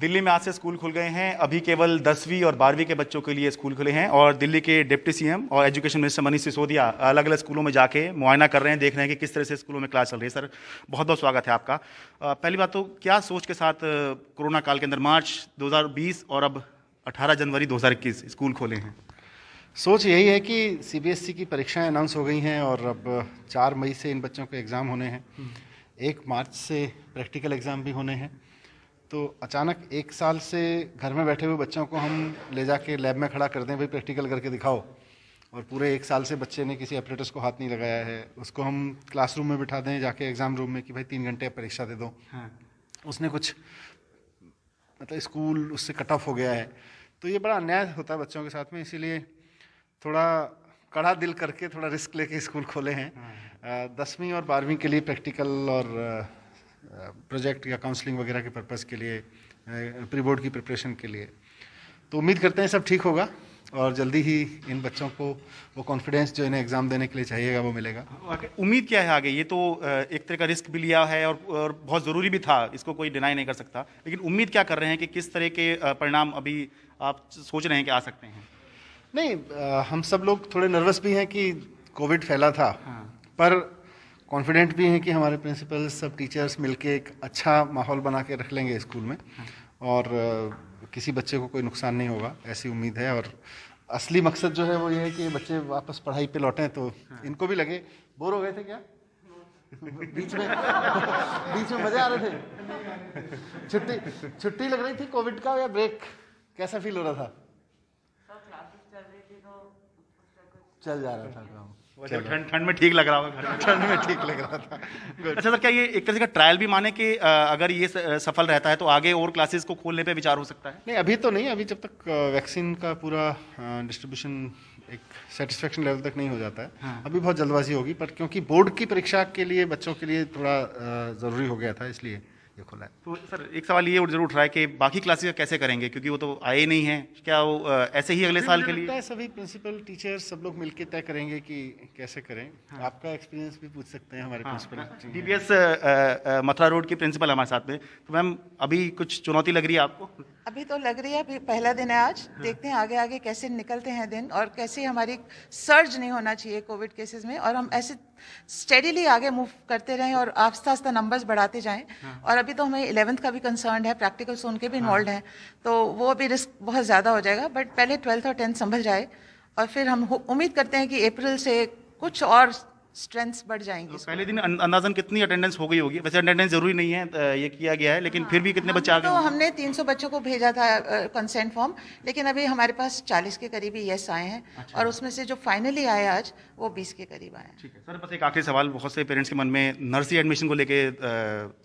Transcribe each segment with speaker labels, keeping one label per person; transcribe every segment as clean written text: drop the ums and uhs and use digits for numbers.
Speaker 1: दिल्ली में आज से स्कूल खुल गए हैं। अभी केवल 10वीं और 12वीं के बच्चों के लिए स्कूल खुले हैं और दिल्ली के डिप्टी सीएम और एजुकेशन मिनिस्टर मनीष सिसोदिया अलग अलग स्कूलों में जाके मुआयना कर रहे हैं, देख रहे हैं कि किस तरह से स्कूलों में क्लास चल रही है। सर, बहुत बहुत स्वागत है आपका। पहली बात तो क्या सोच के साथ कोरोना काल के अंदर मार्च 2020 और अब 18 जनवरी 2021 स्कूल खोले हैं?
Speaker 2: सोच यही है कि सीबीएसई की परीक्षाएं अनाउंस हो गई हैं और अब 4 मई से इन बच्चों के एग्ज़ाम होने हैं। 1 मार्च से प्रैक्टिकल एग्ज़ाम भी होने हैं। तो अचानक 1 साल से घर में बैठे हुए बच्चों को हम ले जाके लैब में खड़ा कर दें, भाई प्रैक्टिकल करके दिखाओ, और पूरे 1 साल से बच्चे ने किसी ऑपरेटर्स को हाथ नहीं लगाया है, उसको हम क्लासरूम में बिठा दें जाके एग्ज़ाम रूम में कि भाई 3 घंटे परीक्षा दे दो। हाँ। उसने कुछ मतलब स्कूल उससे कट ऑफ हो गया है, तो ये बड़ा अन्याय होता है बच्चों के साथ में। इसीलिए थोड़ा कड़ा दिल करके थोड़ा रिस्क लेके स्कूल खोले हैं। 10वीं और 12वीं के लिए प्रैक्टिकल और प्रोजेक्ट या काउंसलिंग वगैरह के पर्पज़ के लिए, प्री बोर्ड की प्रिपरेशन के लिए। तो उम्मीद करते हैं सब ठीक होगा और जल्दी ही इन बच्चों को वो कॉन्फिडेंस जो इन्हें एग्ज़ाम देने के लिए चाहिएगा वो मिलेगा।
Speaker 1: उम्मीद क्या है आगे? ये तो एक तरह का रिस्क भी लिया है और बहुत ज़रूरी भी था, इसको कोई डिनाई नहीं कर सकता, लेकिन उम्मीद क्या कर रहे हैं कि किस तरह के परिणाम अभी आप सोच रहे हैं कि आ सकते हैं?
Speaker 2: नहीं, हम सब लोग थोड़े नर्वस भी हैं कि कोविड फैला था। हाँ। पर कॉन्फिडेंट भी हैं कि हमारे प्रिंसिपल्स सब टीचर्स मिलके एक अच्छा माहौल बना के रख लेंगे स्कूल में। हाँ। और किसी बच्चे को कोई नुकसान नहीं होगा, ऐसी उम्मीद है। और असली मकसद जो है वो ये है कि बच्चे वापस पढ़ाई पे लौटें। तो हाँ। इनको भी लगे, बोर हो गए थे क्या बीच में बीच में मजे आ रहे थे? छुट्टी लग रही थी कोविड का या ब्रेक? कैसा फील हो रहा था? चल जा रहा था काम,
Speaker 1: ठंड में ठीक लग रहा होगा घर में।
Speaker 2: ठंड में ठीक लग रहा था।
Speaker 1: अच्छा सर, क्या ये एक तरह का ट्रायल भी माने कि अगर ये सफल रहता है तो आगे और क्लासेस को खोलने पे विचार हो सकता है?
Speaker 2: नहीं, अभी तो नहीं। अभी जब तक वैक्सीन का पूरा डिस्ट्रीब्यूशन एक सेटिस्फेक्शन लेवल तक नहीं हो जाता है। हाँ। अभी बहुत जल्दबाजी होगी, पर क्योंकि बोर्ड की परीक्षा के लिए बच्चों के लिए थोड़ा ज़रूरी हो गया था, इसलिए ये खुला है।
Speaker 1: तो सर एक सवाल ये जरूर उठ रहा है कि बाकी क्लासेस कैसे करेंगे, क्योंकि वो तो आए ही नहीं हैं। क्या वो ऐसे ही अगले साल के लिए?
Speaker 2: सभी प्रिंसिपल टीचर्स सब लोग मिलकर तय करेंगे कि कैसे करें। हाँ। आपका एक्सपीरियंस भी पूछ सकते हैं हमारे प्रिंसिपल।
Speaker 1: डीबीएस मथुरा रोड की प्रिंसिपल हमारे साथ में। तो मैम, अभी कुछ चुनौती लग रही है आपको?
Speaker 3: अभी तो लग रही है, अभी पहला दिन है आज। हाँ। देखते हैं आगे आगे कैसे निकलते हैं दिन और कैसे हमारी सर्ज नहीं होना चाहिए कोविड केसेस में, और हम ऐसे स्टेडीली आगे मूव करते रहें और आस्ता आस्ता नंबर्स बढ़ाते जाएं। हाँ। और अभी तो हमें 11th का भी कंसर्न है, प्रैक्टिकल्स उनके भी इन्वॉल्व हैं, तो वो अभी रिस्क बहुत ज़्यादा हो जाएगा। बट पहले 12th और 10th संभल जाए और फिर हम उम्मीद करते हैं कि अप्रैल से कुछ और स्ट्रेंथ्स बढ़ जाएंगी।
Speaker 1: तो पहले दिन अंदाजन कितनी अटेंडेंस हो गई होगी? वैसे अटेंडेंस जरूरी नहीं है, ये किया गया है, लेकिन फिर भी कितने बच्चे आ गए?
Speaker 3: तो हमने 300 बच्चों को भेजा था कंसेंट फॉर्म, लेकिन अभी हमारे पास 40 के करीब ही यस आए हैं। अच्छा। और उसमें से जो फाइनली आए आज वो 20 के करीब आए हैं।
Speaker 1: ठीक है सर, बस एक आखिरी सवाल। बहुत से पेरेंट्स के मन में नर्सरी एडमिशन को लेके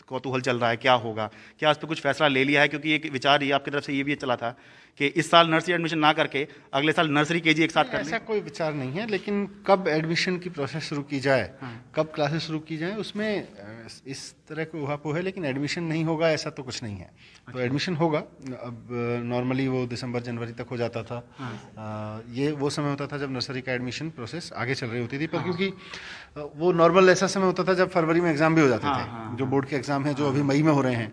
Speaker 1: कौतूहल चल रहा है, क्या होगा? क्या उस पर कुछ फैसला ले लिया है? क्योंकि एक विचार ये आपकी तरफ से ये भी चला था कि इस साल नर्सरी एडमिशन ना करके अगले साल नर्सरी केजी एक साथ कर लें।
Speaker 2: ऐसा कोई विचार नहीं है, लेकिन कब एडमिशन की प्रोसेस शुरू की जाए, हाँ। कब क्लासेस शुरू की जाए, उसमें इस तरह को उहापोह है, लेकिन एडमिशन नहीं होगा ऐसा तो कुछ नहीं है। अच्छा। तो एडमिशन होगा। अब नॉर्मली वो दिसंबर जनवरी तक हो जाता था। हाँ। ये वो समय होता था जब नर्सरी का एडमिशन प्रोसेस आगे चल रही होती थी। पर हाँ। क्योंकि वो नॉर्मल ऐसा समय होता था जब फरवरी में एग्जाम भी हो जाते थे, जो बोर्ड के एग्जाम हैं जो अभी मई में हो रहे हैं।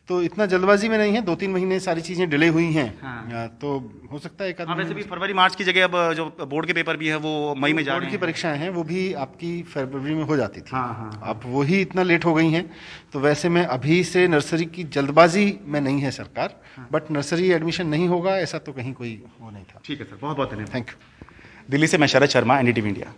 Speaker 2: तो इतना जल्दबाजी में नहीं है, 2-3 महीने सारी चीज़ें डिले हुई हैं। हाँ। तो हो सकता है एक आध।
Speaker 1: वैसे भी फरवरी मार्च की जगह अब जो बोर्ड के पेपर भी है वो मई में जा रहे हैं।
Speaker 2: बोर्ड की परीक्षाएं हैं वो भी आपकी फरवरी में हो जाती थी।
Speaker 1: हाँ।
Speaker 2: अब वही इतना लेट हो गई हैं। तो वैसे में अभी से नर्सरी की जल्दबाजी में नहीं है सरकार। हाँ। बट नर्सरी एडमिशन नहीं होगा ऐसा तो कहीं कोई वो नहीं था।
Speaker 1: ठीक है सर, बहुत बहुत धन्यवाद।
Speaker 2: Thank you.
Speaker 1: दिल्ली से मैं शरद शर्मा, NDTV इंडिया।